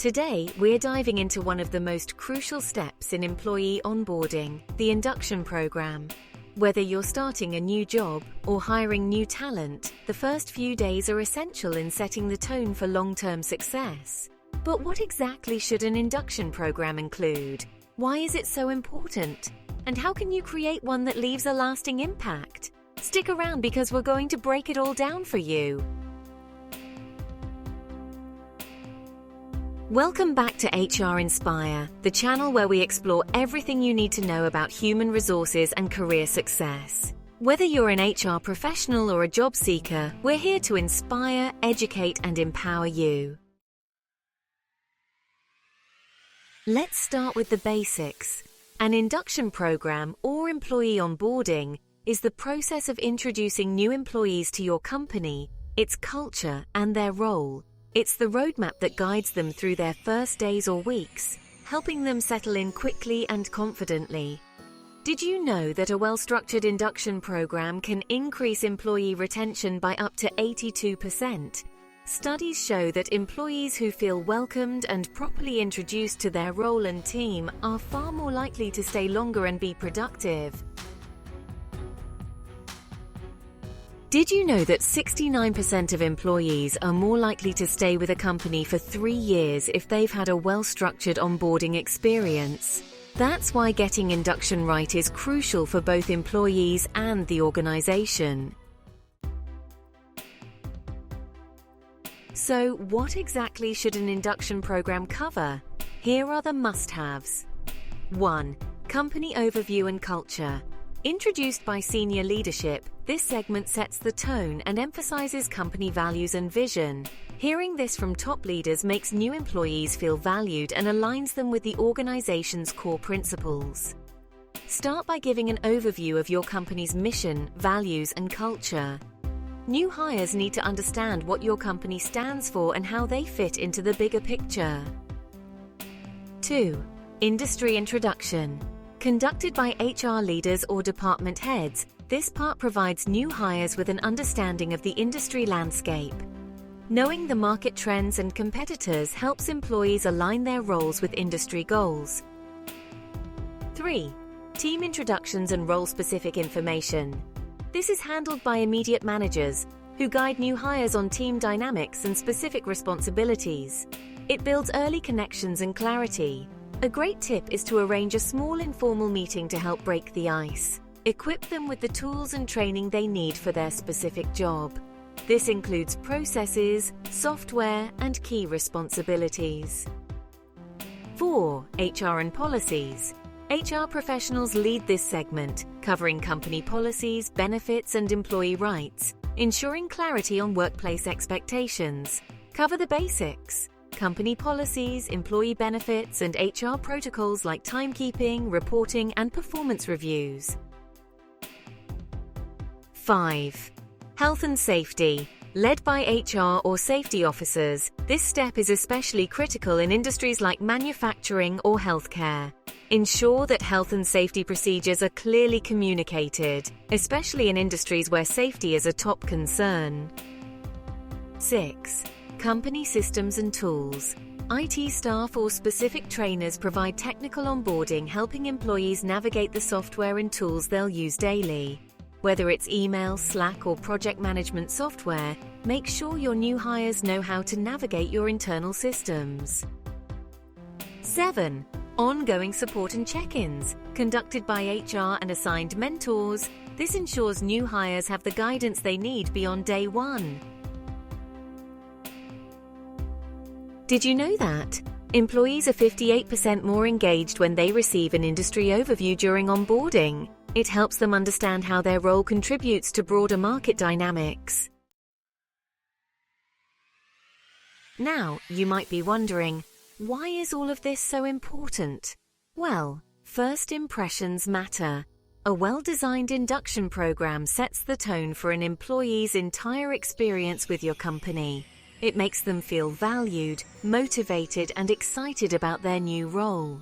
Today, we're diving into one of the most crucial steps in employee onboarding, the induction program. Whether you're starting a new job or hiring new talent, the first few days are essential in setting the tone for long-term success. But what exactly should an induction program include? Why is it so important? And how can you create one that leaves a lasting impact? Stick around because we're going to break it all down for you. Welcome back to HR Inspire, the channel where we explore everything you need to know about human resources and career success. Whether you're an HR professional or a job seeker, we're here to inspire, educate, and empower you. Let's start with the basics. An induction program or employee onboarding is the process of introducing new employees to your company, its culture, and their role. It's the roadmap that guides them through their first days or weeks, helping them settle in quickly and confidently. Did you know that a well-structured induction program can increase employee retention by up to 82%? Studies show that employees who feel welcomed and properly introduced to their role and team are far more likely to stay longer and be productive. Did you know that 69% of employees are more likely to stay with a company for 3 years if they've had a well-structured onboarding experience? That's why getting induction right is crucial for both employees and the organization. So, what exactly should an induction program cover? Here are the must-haves. 1. Company overview and culture. Introduced by senior leadership, this segment sets the tone and emphasizes company values and vision. Hearing this from top leaders makes new employees feel valued and aligns them with the organization's core principles. Start by giving an overview of your company's mission, values, and culture. New hires need to understand what your company stands for and how they fit into the bigger picture. 2. Industry introduction. Conducted by HR leaders or department heads, this part provides new hires with an understanding of the industry landscape. Knowing the market trends and competitors helps employees align their roles with industry goals. 3. Team introductions and role-specific information. This is handled by immediate managers, who guide new hires on team dynamics and specific responsibilities. It builds early connections and clarity. A great tip is to arrange a small informal meeting to help break the ice. Equip them with the tools and training they need for their specific job. This includes processes, software, and key responsibilities. 4. HR and policies. HR professionals lead this segment, covering company policies, benefits, and employee rights, ensuring clarity on workplace expectations. Cover the basics. Company policies, employee benefits, and HR protocols like timekeeping, reporting, and performance reviews. 5. Health and safety. Led by HR or safety officers, this step is especially critical in industries like manufacturing or healthcare. Ensure that health and safety procedures are clearly communicated, especially in industries where safety is a top concern. 6. Company systems and tools. IT staff or specific trainers provide technical onboarding, helping employees navigate the software and tools they'll use daily. Whether it's email, Slack, or project management software, make sure your new hires know how to navigate your internal systems. 7. Ongoing support and check-ins. Conducted by HR and assigned mentors, this ensures new hires have the guidance they need beyond day one. Did you know that? Employees are 58% more engaged when they receive an industry overview during onboarding. It helps them understand how their role contributes to broader market dynamics. Now, you might be wondering, why is all of this so important? Well, first impressions matter. A well-designed induction program sets the tone for an employee's entire experience with your company. It makes them feel valued, motivated, and excited about their new role.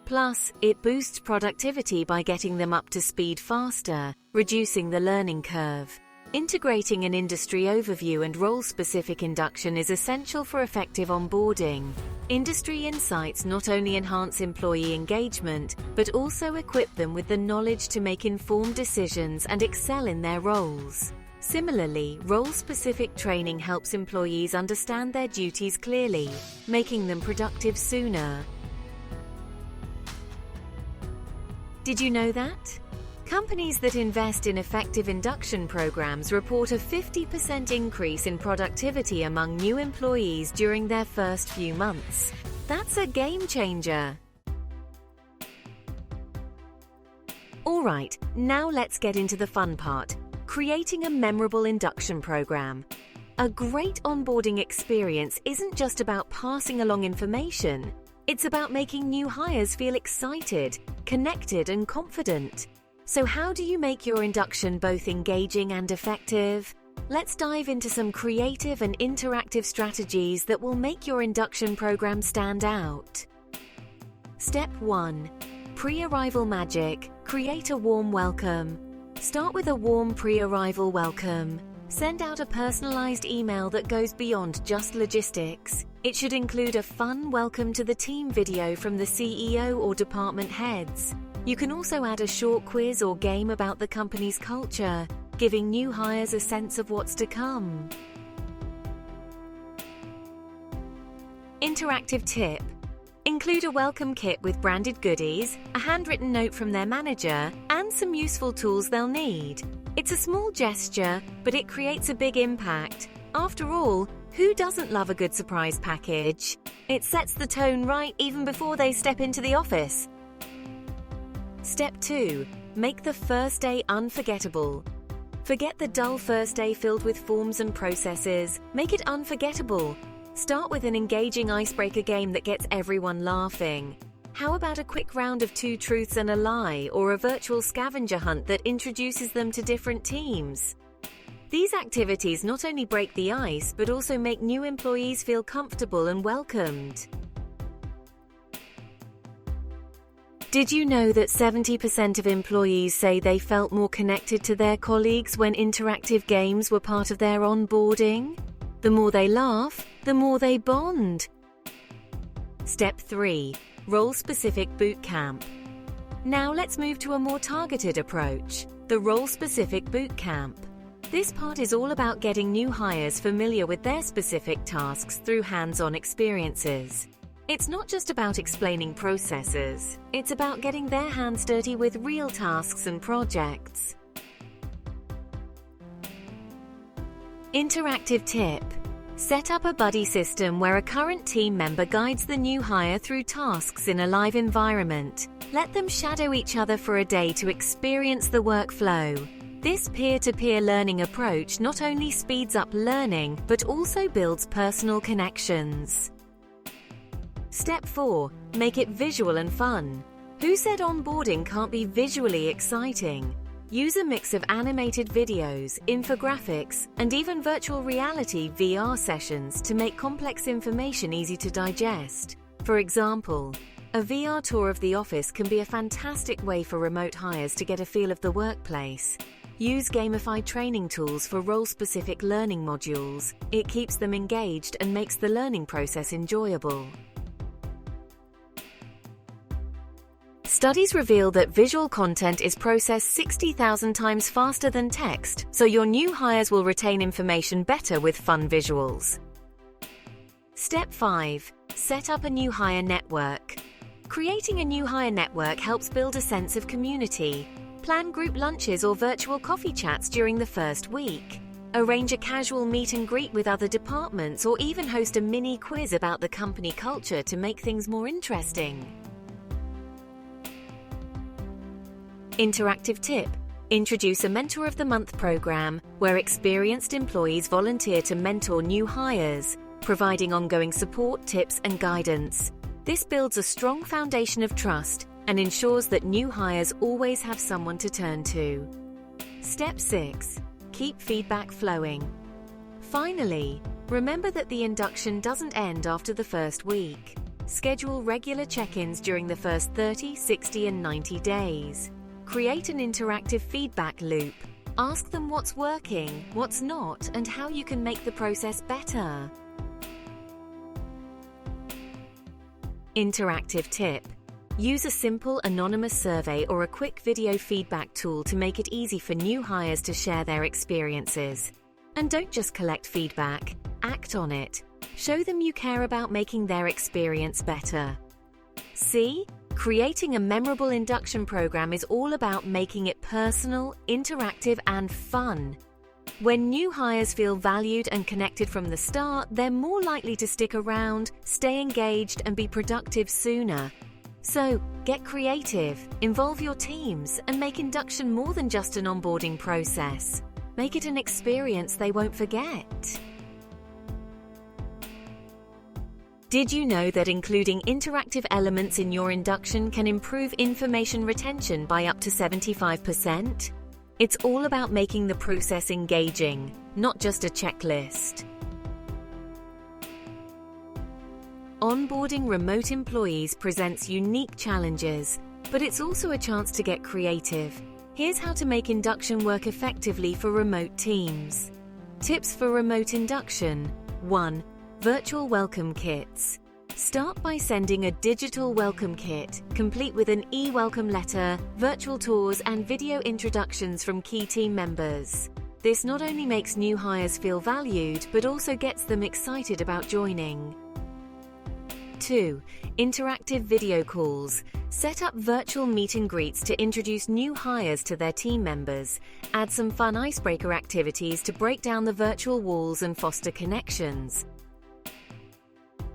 Plus, it boosts productivity by getting them up to speed faster, reducing the learning curve. Integrating an industry overview and role-specific induction is essential for effective onboarding. Industry insights not only enhance employee engagement, but also equip them with the knowledge to make informed decisions and excel in their roles. Similarly, role-specific training helps employees understand their duties clearly, making them productive sooner. Did you know that? Companies that invest in effective induction programs report a 50% increase in productivity among new employees during their first few months. That's a game changer. All right, now let's get into the fun part, creating a memorable induction program. A great onboarding experience isn't just about passing along information. It's about making new hires feel excited, connected, and confident. So how do you make your induction both engaging and effective? Let's dive into some creative and interactive strategies that will make your induction program stand out. Step 1. Pre-arrival magic. Create a warm welcome. Start with a warm pre-arrival welcome. Send out a personalized email that goes beyond just logistics. It should include a fun welcome to the team video from the CEO or department heads. You can also add a short quiz or game about the company's culture, giving new hires a sense of what's to come. Interactive tip. Include a welcome kit with branded goodies, a handwritten note from their manager, and some useful tools they'll need. It's a small gesture, but it creates a big impact. After all, who doesn't love a good surprise package? It sets the tone right even before they step into the office. Step 2. Make the first day unforgettable. Forget the dull first day filled with forms and processes. Make it unforgettable. Start with an engaging icebreaker game that gets everyone laughing. How about a quick round of 2 truths and a lie, or a virtual scavenger hunt that introduces them to different teams? These activities not only break the ice, but also make new employees feel comfortable and welcomed. Did you know that 70% of employees say they felt more connected to their colleagues when interactive games were part of their onboarding? The more they laugh, the more they bond. Step 3. Role-specific boot camp. Now let's move to a more targeted approach, the role-specific boot camp. This part is all about getting new hires familiar with their specific tasks through hands-on experiences. It's not just about explaining processes, it's about getting their hands dirty with real tasks and projects. Interactive tip. Set up a buddy system where a current team member guides the new hire through tasks in a live environment. Let them shadow each other for a day to experience the workflow. This peer-to-peer learning approach not only speeds up learning, but also builds personal connections. Step 4. Make it visual and fun. Who said onboarding can't be visually exciting? Use a mix of animated videos, infographics, and even virtual reality (VR) sessions to make complex information easy to digest. For example, a VR tour of the office can be a fantastic way for remote hires to get a feel of the workplace. Use gamified training tools for role-specific learning modules. It keeps them engaged and makes the learning process enjoyable. Studies reveal that visual content is processed 60,000 times faster than text, so your new hires will retain information better with fun visuals. Step 5. Set up a new hire network. Creating a new hire network helps build a sense of community. Plan group lunches or virtual coffee chats during the first week. Arrange a casual meet and greet with other departments, or even host a mini quiz about the company culture to make things more interesting. Interactive tip. Introduce a Mentor of the Month program, where experienced employees volunteer to mentor new hires, providing ongoing support, tips, and guidance. This builds a strong foundation of trust and ensures that new hires always have someone to turn to. Step 6. Keep feedback flowing. Finally, remember that the induction doesn't end after the first week. Schedule regular check-ins during the first 30, 60, and 90 days. Create an interactive feedback loop. Ask them what's working, what's not, and how you can make the process better. interactive tip. Use a simple anonymous survey or a quick video feedback tool to make it easy for new hires to share their experiences. And don't just collect feedback, act on it. Show them you care about making their experience better. See? Creating a memorable induction program is all about making it personal, interactive, and fun. When new hires feel valued and connected from the start, they're more likely to stick around, stay engaged, and be productive sooner. So, get creative, involve your teams, and make induction more than just an onboarding process. Make it an experience they won't forget. Did you know that including interactive elements in your induction can improve information retention by up to 75%? It's all about making the process engaging, not just a checklist. Onboarding remote employees presents unique challenges, but it's also a chance to get creative. Here's how to make induction work effectively for remote teams. Tips for remote induction. 1. Virtual welcome kits. Start by sending a digital welcome kit, complete with an e-welcome letter, virtual tours, and video introductions from key team members. This not only makes new hires feel valued, but also gets them excited about joining. 2. Interactive video calls. Set up virtual meet and greets to introduce new hires to their team members. Add some fun icebreaker activities to break down the virtual walls and foster connections.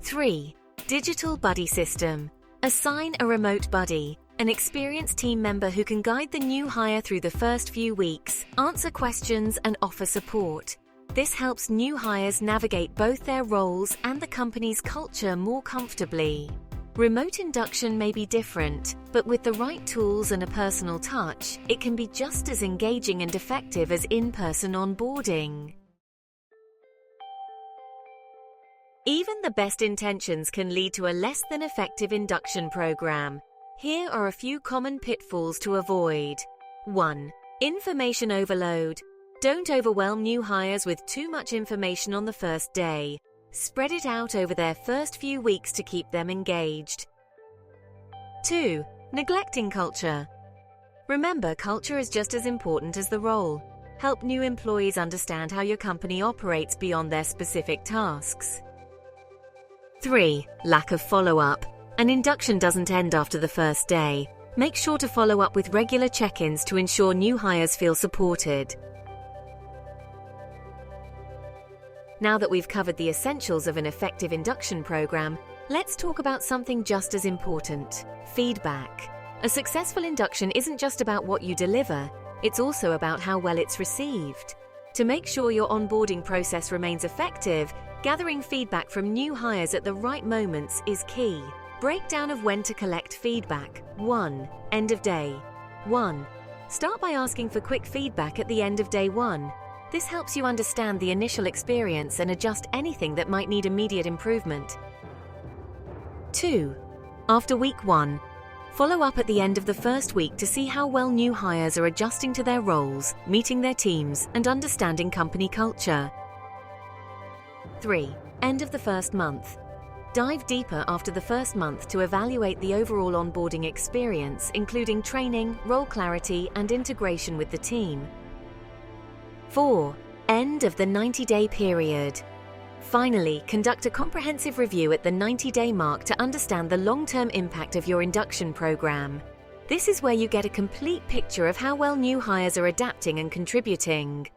3. Digital buddy system. Assign a remote buddy, an experienced team member who can guide the new hire through the first few weeks, answer questions, and offer support. This helps new hires navigate both their roles and the company's culture more comfortably. Remote induction may be different, but with the right tools and a personal touch, it can be just as engaging and effective as in-person onboarding. Even the best intentions can lead to a less than effective induction program. Here are a few common pitfalls to avoid. 1. Information overload. Don't overwhelm new hires with too much information on the first day. Spread it out over their first few weeks to keep them engaged. 2. Neglecting culture. Remember, culture is just as important as the role. Help new employees understand how your company operates beyond their specific tasks. 3. Lack of follow-up. An induction doesn't end after the first day. Make sure to follow up with regular check-ins to ensure new hires feel supported. Now that we've covered the essentials of an effective induction program, let's talk about something just as important: feedback. A successful induction isn't just about what you deliver, it's also about how well it's received. To make sure your onboarding process remains effective, gathering feedback from new hires at the right moments is key. Breakdown of when to collect feedback. 1. End of day. 1. Start by asking for quick feedback at the end of day 1. This helps you understand the initial experience and adjust anything that might need immediate improvement. 2. After week 1. Follow up at the end of the first week to see how well new hires are adjusting to their roles, meeting their teams, and understanding company culture. 3. End of the first month. Dive deeper after the first month to evaluate the overall onboarding experience, including training, role clarity, and integration with the team. 4. End of the 90-day period. Finally, conduct a comprehensive review at the 90-day mark to understand the long-term impact of your induction program. This is where you get a complete picture of how well new hires are adapting and contributing.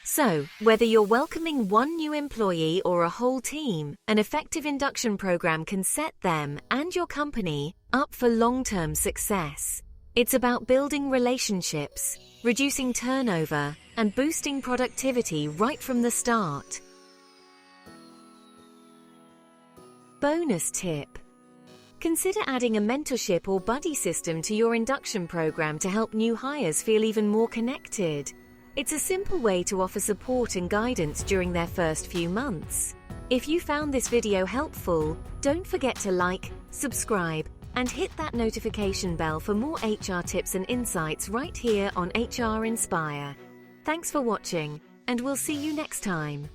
So, whether you're welcoming one new employee or a whole team, an effective induction program can set them and your company up for long-term success. It's about building relationships, reducing turnover, and boosting productivity right from the start. Bonus tip: consider adding a mentorship or buddy system to your induction program to help new hires feel even more connected. It's a simple way to offer support and guidance during their first few months. If you found this video helpful, don't forget to like, subscribe, and hit that notification bell for more HR tips and insights right here on HR Inspire. Thanks for watching, and we'll see you next time.